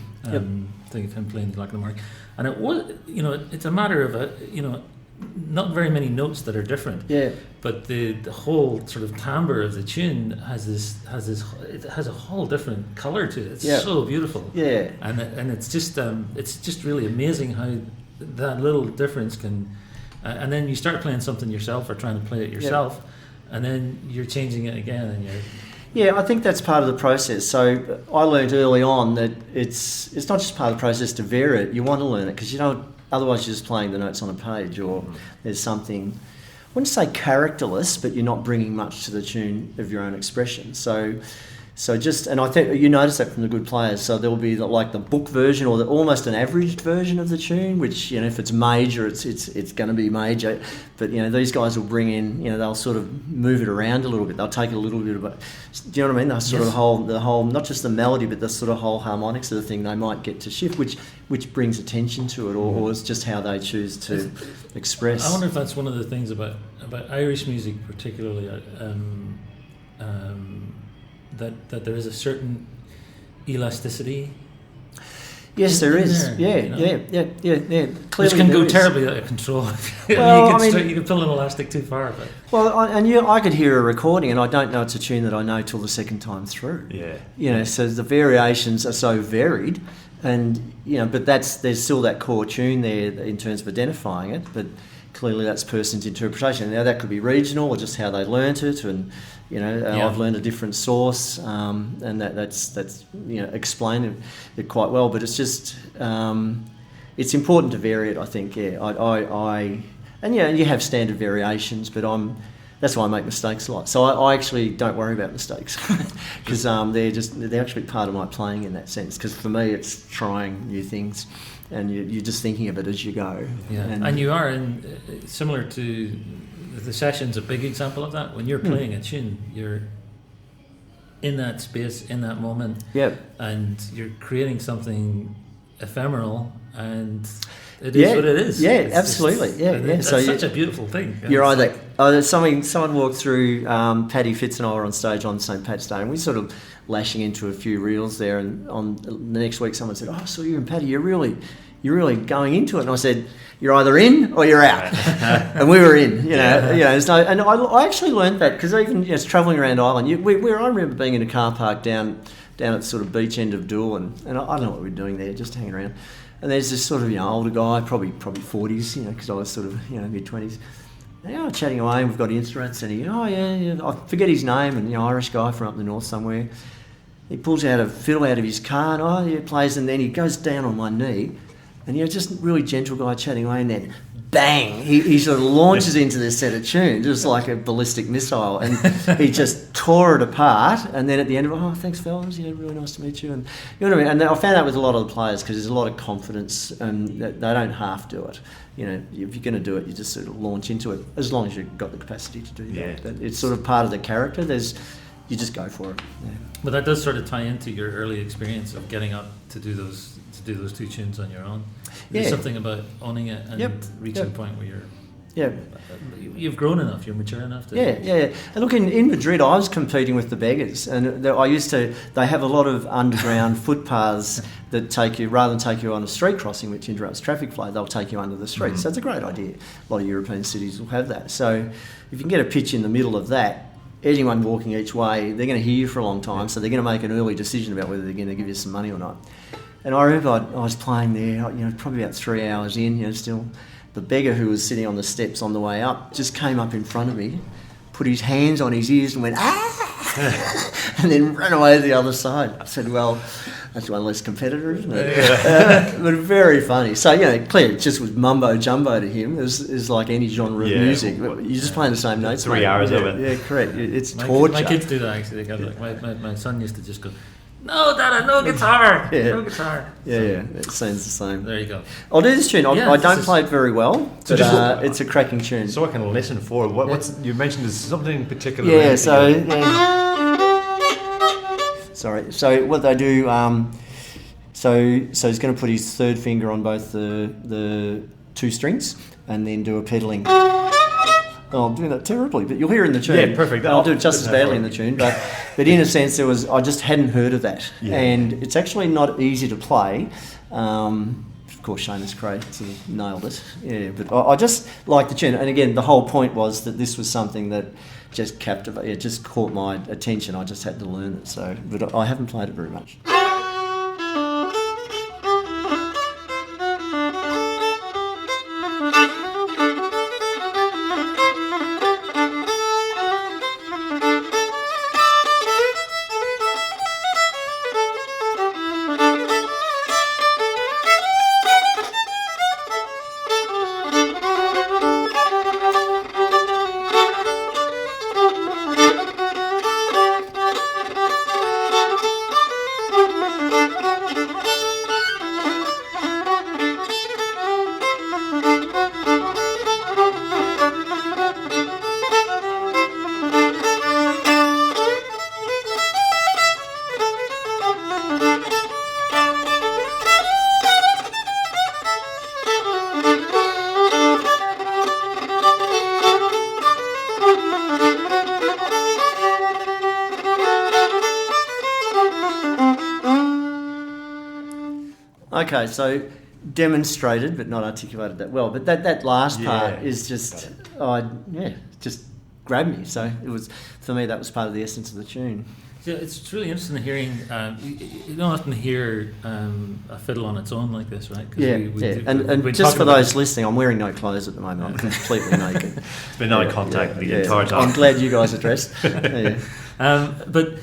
thing of him playing the Lark in the Morning, and it was it's a matter of not very many notes that are different. Yeah. But the whole sort of timbre of the tune has a whole different colour to it. It's so beautiful. Yeah. And it's just really amazing how that little difference can, and then you start playing something yourself or trying to play it yourself, and then you're changing it again, and you're. Yeah, I think that's part of the process. So I learned early on that it's not just part of the process to vary it. You want to learn it because otherwise you're just playing the notes on a page, or there's something, I wouldn't say characterless, but you're not bringing much to the tune of your own expression. And I think you notice that from the good players. So there'll be the book version or almost an averaged version of the tune, which if it's major, it's going to be major. But these guys will bring in, they'll sort of move it around a little bit. They'll take a little bit of it. Do you know what I mean? They'll sort of the whole, not just the melody, but the sort of whole harmonics of the thing. They might get to shift, which brings attention to it, or it's just how they choose to express. I wonder if that's one of the things about Irish music, particularly. That there is a certain elasticity. Yes, there is. Yeah. Clearly, which can go terribly out of control. Well, you can pull an elastic too far. But. Well, I could hear a recording, and I don't know it's a tune that I know till the second time through. Yeah. So the variations are so varied, and but there's still that core tune there in terms of identifying it, but clearly that's person's interpretation. Now that could be regional or just how they learnt it, and I've learned a different source, and that's explained it quite well. But it's just it's important to vary it. I think you have standard variations, but that's why I make mistakes a lot. So I actually don't worry about mistakes because they're actually part of my playing in that sense. Because for me, it's trying new things. And you're just thinking of it as you go. Yeah, and you are similar to the session's a big example of that. When you're playing a tune, you're in that space, in that moment, and you're creating something ephemeral, and it is what it is. Yeah, it's absolutely. That's so such a beautiful thing. You're either someone walked through. Paddy Fitz and I were on stage on St. Pat's Day, and we sort of lashing into a few reels there. And on the next week, someone said, "Oh, I saw you and Paddy. You're really going into it." And I said, "You're either in or you're out." And we were in. And I actually learned that because even travelling around Ireland, I remember being in a car park down at sort of beach end of Dool, and I don't know what we were doing there, just hanging around. And there's this sort of older guy, probably 40s, because I was sort of mid-20s. And chatting away, and we've got instruments, and he, I forget his name, and Irish guy from up the north somewhere. He pulls out a fiddle out of his car, and plays, and then he goes down on one knee, and just really gentle guy chatting away, and then bang, he sort of launches into this set of tunes, just like a ballistic missile, and he just tore it apart. And then at the end of it, thanks fellas, really nice to meet you, and you know what I mean. And I found that with a lot of the players because there's a lot of confidence, and they don't half do it. If you're going to do it, you just sort of launch into it as long as you've got the capacity to do that. But it's sort of part of the character. You just go for it. Yeah. But that does sort of tie into your early experience of getting up to do those two tunes on your own. There's something about owning it and reaching a point where you've grown enough, you're mature enough to... And look, in Madrid, I was competing with the beggars, and they have a lot of underground footpaths that take you, rather than take you on a street crossing, which interrupts traffic flow, they'll take you under the street. Mm-hmm. So it's a great idea. A lot of European cities will have that. So if you can get a pitch in the middle of that, anyone walking each way, they're going to hear you for a long time, so they're going to make an early decision about whether they're going to give you some money or not. And I remember I was playing there, probably about 3 hours in, still. The beggar who was sitting on the steps on the way up just came up in front of me, put his hands on his ears and went, "Ah!" and then ran away to the other side. I said, well, that's one less competitor, isn't it? But very funny. So, clearly it just was mumbo-jumbo to him. It's like any genre of music. You're just playing the same notes. 3 hours of it. Yeah, correct. It's torture. My kids do that, actually. My son used to just go, "No, Dada, no guitar. No guitar." Yeah, it sounds the same. There you go. I'll do this tune. I don't play it very well, but it's a cracking tune. So I can listen for it. What's you mentioned there's something particular. Yeah, so... Sorry. So what they do... So he's going to put his third finger on both the two strings and then do a pedalling. Oh, I'm doing that terribly, but you'll hear it in the tune. Yeah, perfect. I'll do it just as badly in the tune, but in a sense, I just hadn't heard of that, and it's actually not easy to play. Of course, Seamus Cray sort of nailed it. Yeah, but I just like the tune, and again, the whole point was that this was something that just captivated. It just caught my attention. I just had to learn it. So, but I haven't played it very much. Okay, so demonstrated but not articulated that well. But that last part is just, just grabbed me. So it was, for me, that was part of the essence of the tune. Yeah, it's really interesting hearing. You don't often hear a fiddle on its own like this, right? And just for those listening, I'm wearing no clothes at the moment. I'm completely naked. It's been eye contact the entire time. I'm glad you guys are dressed. But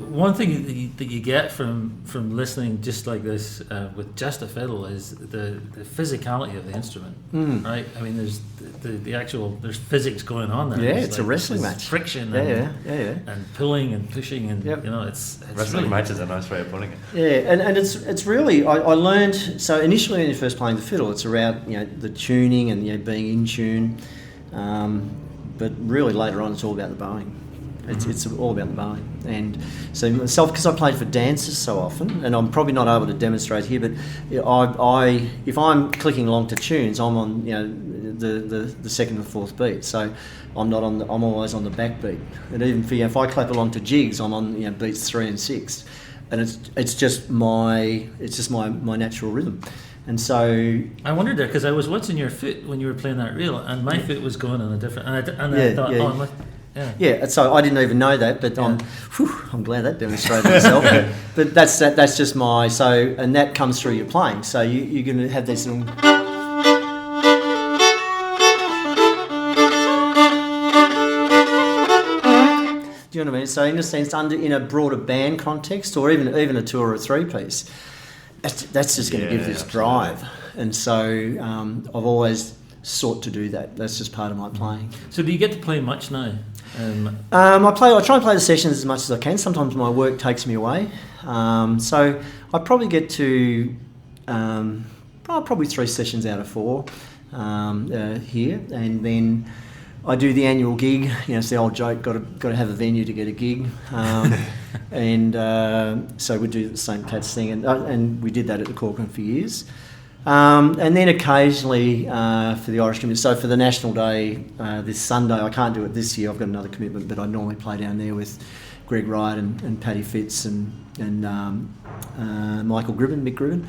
one thing that you get from listening just like this with just a fiddle is the physicality of the instrument, right? I mean, there's there's physics going on there. Yeah, it's like a wrestling match. Friction and pulling and pushing and it's wrestling really, match is a nice way of putting it. Yeah, and it's really I learned. So initially when you're first playing the fiddle, it's around the tuning and being in tune, but really later on it's all about the bowing. It's all about the bowing. And so myself, because I played for dancers so often, and I'm probably not able to demonstrate here, but if I'm clicking along to tunes, I'm on the second and fourth beat. So I'm always on the back beat. And even if I clap along to jigs, I'm on beats 3 and 6, and it's just my natural rhythm. And so I wondered there because I was watching your foot when you were playing that reel, and my foot was going on a different. And I thought, Yeah, so I didn't even know that, but I'm glad that demonstrated itself. But that's just and that comes through your playing. So you're going to have this little. Do you know what I mean? So in a sense, in a broader band context, or even a 2 or a 3 piece, that's just going to give this drive. And so I've always sought to do that. That's just part of my playing. So do you get to play much now? I try and play the sessions as much as I can. Sometimes my work takes me away. So I probably get to probably 3 sessions out of 4 here, and then I do the annual gig. It's the old joke: got to have a venue to get a gig, and so we do the St. Pat's thing, and we did that at the Corcoran for years. And then occasionally for the Irish community. So for the National Day this Sunday, I can't do it this year. I've got another commitment, but I normally play down there with Greg Wright and Paddy Fitz and Michael Gribben, Mick Gribben.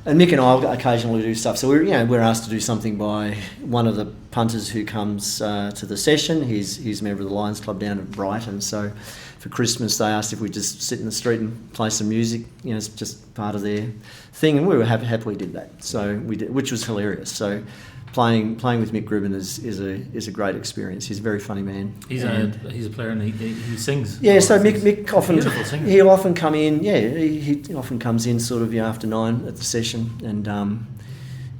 And Mick and I will occasionally do stuff. So we're asked to do something by one of the punters who comes to the session. He's a member of the Lions Club down at Brighton. So for Christmas, they asked if we just sit in the street and play some music. It's just part of their thing, and we were happily did that. So we did, which was hilarious. So playing with Mick Gribben is a great experience. He's a very funny man. He's a player and he sings. Yeah, so Mick often he'll often come in. Yeah, he often comes in sort of after 9 at the session, and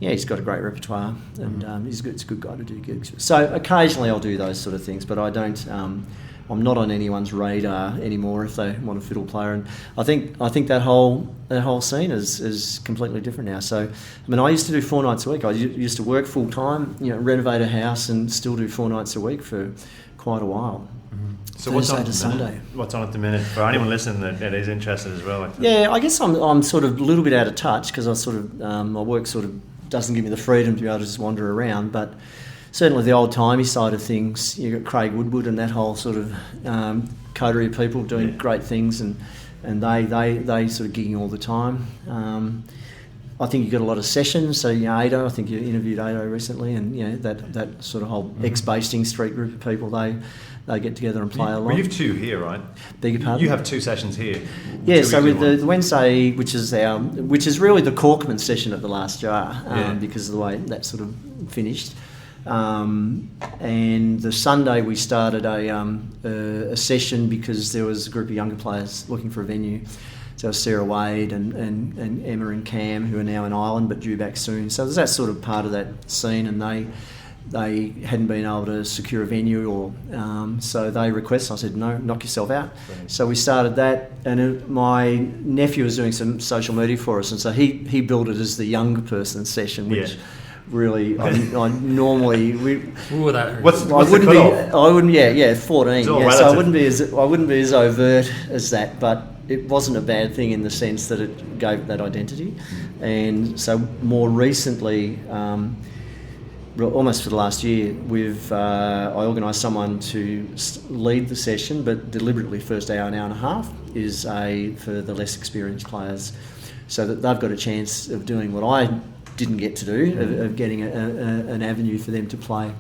he's got a great repertoire, and he's a good guy to do gigs with. So occasionally I'll do those sort of things, but I don't. I'm not on anyone's radar anymore if they want a fiddle player, and I think that whole scene is completely different now. So I used to do 4 nights a week. I used to work full time, renovate a house, and still do 4 nights a week for quite a while. So what's on at the minute? What's on at the minute for anyone listening that is interested as well? Yeah, I guess I'm sort of a little bit out of touch because I sort of my work sort of doesn't give me the freedom to be able to just wander around, but. Certainly the old-timey side of things, you've got Craig Woodward and that whole sort of coterie of people doing great things, and they sort of gigging all the time. I think you've got a lot of sessions, so Ado, I think you interviewed Ado recently, and that sort of whole ex-Basting Street group of people, they get together and play a lot. Well, you've 2 here, right? Beg your pardon? You have 2 sessions here. Yeah, so with the Wednesday, which is really the Corkman session at the Last Jar, because of the way that sort of finished. And the Sunday we started a session because there was a group of younger players looking for a venue. So Sarah Wade and Emma and Cam, who are now in Ireland but due back soon. So there's that sort of part of that scene, and they hadn't been able to secure a venue, or so they requested. I said, no, knock yourself out. Right. So we started that, and my nephew was doing some social media for us, and so he built it as the younger person session, which. Yeah. Really, I normally what's I wouldn't be. I wouldn't. Yeah, 14. Yeah, so I wouldn't be as overt as that, but it wasn't a bad thing in the sense that it gave that identity. And so more recently, almost for the last year, I organised someone to lead the session, but deliberately first hour and a half is for the less experienced players so that they've got a chance of doing what I didn't get to do, of getting an avenue for them to play.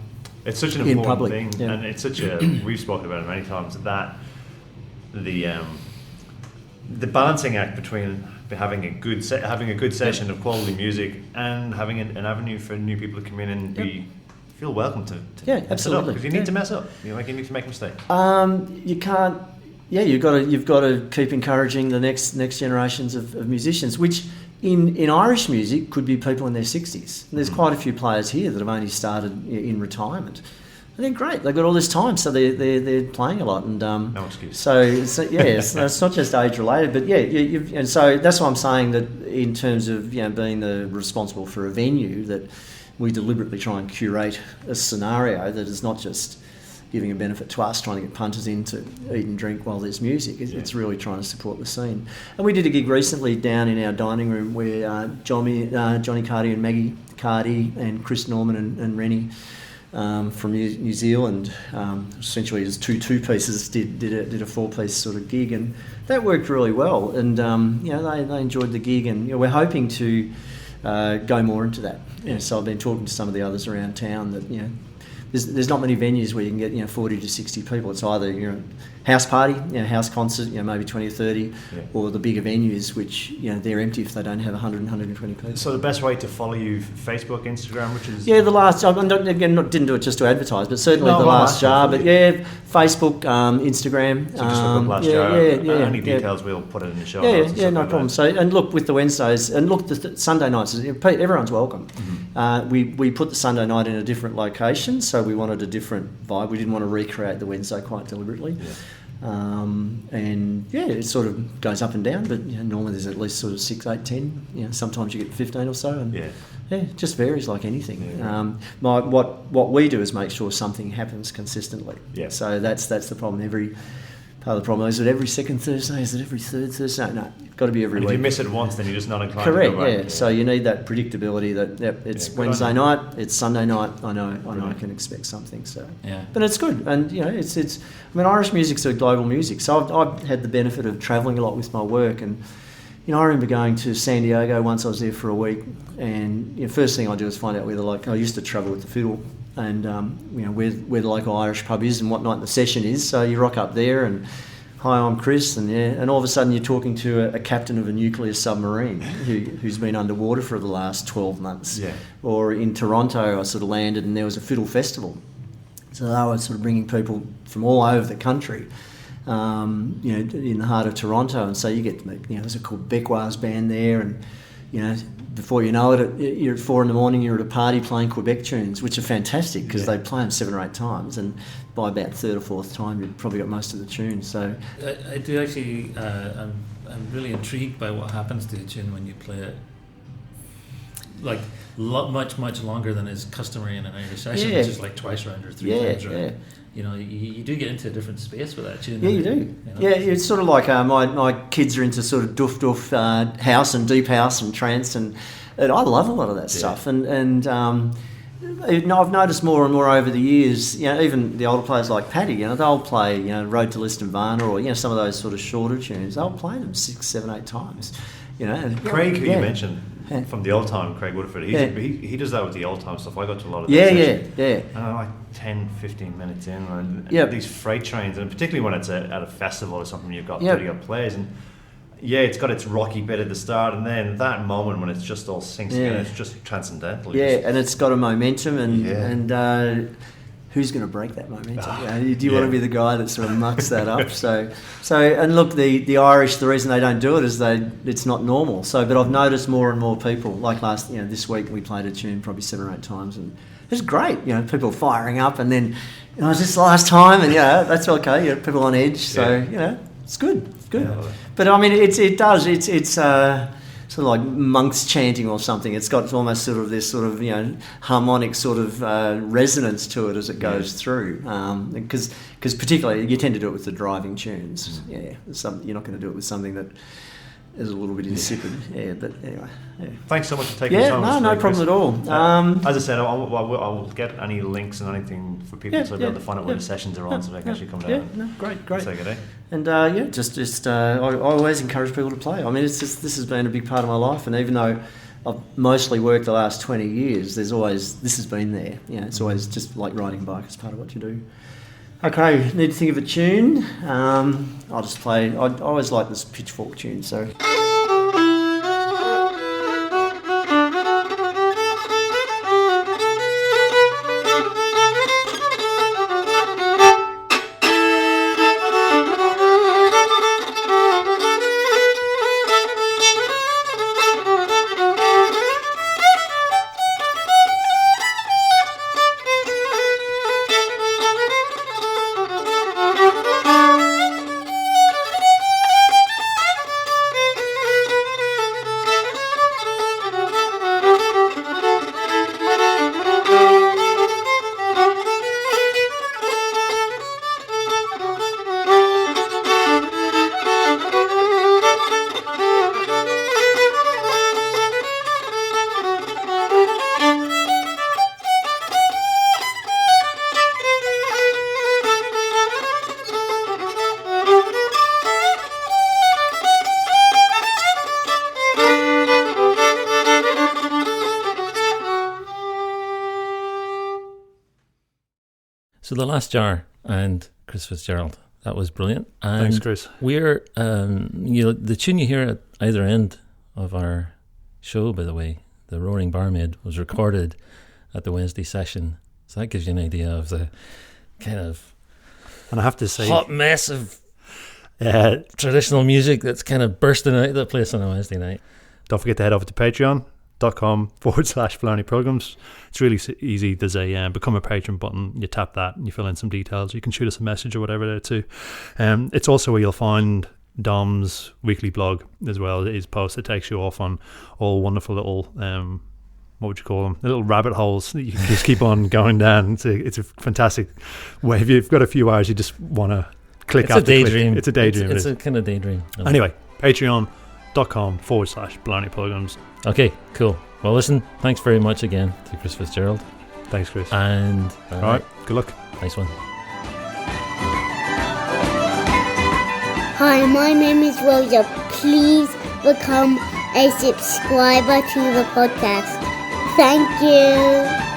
It's such an important thing, and it's such a, we've spoken about it many times, that the balancing act between having a good session of quality music and having an avenue for new people to come in and feel welcome to absolutely, because you need to mess up, you need to make mistakes. You can't. Yeah, you've got to keep encouraging the next generations of musicians, which in Irish music could be people in their 60s. And there's quite a few players here that have only started in retirement. And they're great. They've got all this time, so they're playing a lot. And no excuse. So it's not just age related, but and so that's why I'm saying that in terms of being the responsible for a venue, that we deliberately try and curate a scenario that is not just giving a benefit to us, trying to get punters in to eat and drink while there's music. It's really trying to support the scene. And we did a gig recently down in our dining room where Johnny Cardy and Maggie Cardy and Chris Norman and Rennie from New Zealand, essentially as two pieces, did a 4-piece sort of gig, and that worked really well. And they enjoyed the gig, and we're hoping to go more into that. So I've been talking to some of the others around town that there's not many venues where you can get 40 to 60 people. It's either house party, house concert, maybe 20 or 30, or the bigger venues which they're empty if they don't have 100 120 people. So the best way to follow you, Facebook, Instagram, which is the last. Didn't do it just to advertise, but certainly the last jar. But Facebook, Instagram. So just look up last jar. Any details we'll put it in the show. No problem. So and look with the Wednesdays and look the Sunday nights. Everyone's welcome. Mm-hmm. We put the Sunday night in a different location, so we wanted a different vibe. We didn't want to recreate the Wednesday quite deliberately. It sort of goes up and down, but normally there's at least sort of 6, 8, 10. Sometimes you get 15 or so, and it just varies like anything. What we do is make sure something happens consistently. So that's the problem. Part of the problem is it every second Thursday? Is it every third Thursday? No, it's got to be every week. If you miss it once, then you're just not inclined Correct, to go back. So you need that predictability that it's Wednesday night, it's Sunday night. I know I can expect something. So but it's good, and it's. I mean, Irish music's a global music, so I've had the benefit of travelling a lot with my work, and I remember going to San Diego once. I was there for a week, and first thing I do is find out where I used to travel with the fiddle. And where the local Irish pub is and what night the session is. So you rock up there and, hi, I'm Chris, and all of a sudden you're talking to a captain of a nuclear submarine who's been underwater for the last 12 months. Or in Toronto, I sort of landed and there was a fiddle festival. So they were sort of bringing people from all over the country, in the heart of Toronto. And so you get to meet, there's a Quebecois band there, and before you know it, you're at 4 a.m, you're at a party playing Quebec tunes, which are fantastic because they play them 7 or 8 times, and by about third or fourth time, you've probably got most of the tunes. So I do actually. I'm really intrigued by what happens to a tune when you play it, like much longer than is customary in an Irish session, which is like twice round or 3 times round. You do get into a different space with that tune. Yeah, you do. It's sort of like my kids are into sort of doof house and deep house and trance, and I love a lot of that stuff. And I've noticed more and more over the years, even the older players like Paddy, they'll play, Road to Liston Varna or, some of those sort of shorter tunes. They'll play them 6, 7, 8 times, Craig, who you mentioned, from the old time, Craig Woodford, he does that with the old time stuff. I go to a lot of that and I'm like 10, 15 minutes in, and these freight trains, and particularly when it's at a festival or something, you've got 30 odd players, and it's got its rocky bit at the start, and then that moment when it's just all sinks in, it's just transcendental. And it's got a momentum, and who's going to break that momentum? Do you want to be the guy that sort of mucks that up? So, and look, the Irish, the reason they don't do it is it's not normal. So, but I've noticed more and more people, like this week we played a tune probably 7 or 8 times, and it's great. People firing up, and then is this the last time? And that's okay. People on edge. So it's good. It's good. But I mean, it's sort of like monks chanting or something. It's almost sort of this sort of harmonic sort of resonance to it as it goes through. Because particularly you tend to do it with the driving tunes. You're not going to do it with something that is a little bit insipid. Yeah, but anyway. Yeah. Thanks so much for taking the time. No problem at all. As I said, I will get any links and anything for people to be able to find out where the sessions are on, so they can actually come down. Yeah, no, great. Take it, eh? And I always encourage people to play. I mean, this has been a big part of my life, and even though I've mostly worked the last 20 years, this has been there. It's always just like riding a bike. It's part of what you do. Okay, need to think of a tune. I'll just play. I always like this pitchfork tune, so. So The Last Jar and Chris Fitzgerald. That was brilliant. And thanks, Chris. We're, the tune you hear at either end of our show, by the way, The Roaring Barmaid, was recorded at the Wednesday session. So that gives you an idea of the kind of and I have to say, hot mess of traditional music that's kind of bursting out of the place on a Wednesday night. Don't forget to head over to patreon.com/Blarney Pilgrims. It's really easy. There's a become a patron button. You tap that and you fill in some details. You can shoot us a message or whatever there too. It's also where you'll find Dom's weekly blog as well. His post that takes you off on all wonderful little what would you call them? Little rabbit holes that you can just keep on going down. It's a fantastic way. If you've got a few hours, you just want to click. It's a daydream. It's a daydream. It's a kind of daydream. Anyway, patreon.com/Blarney Pilgrims. Okay, cool. Well, listen, thanks very much again to Chris Fitzgerald. Thanks, Chris. And all right, good luck. Nice one. Hi, my name is Rosa. Please become a subscriber to the podcast. Thank you.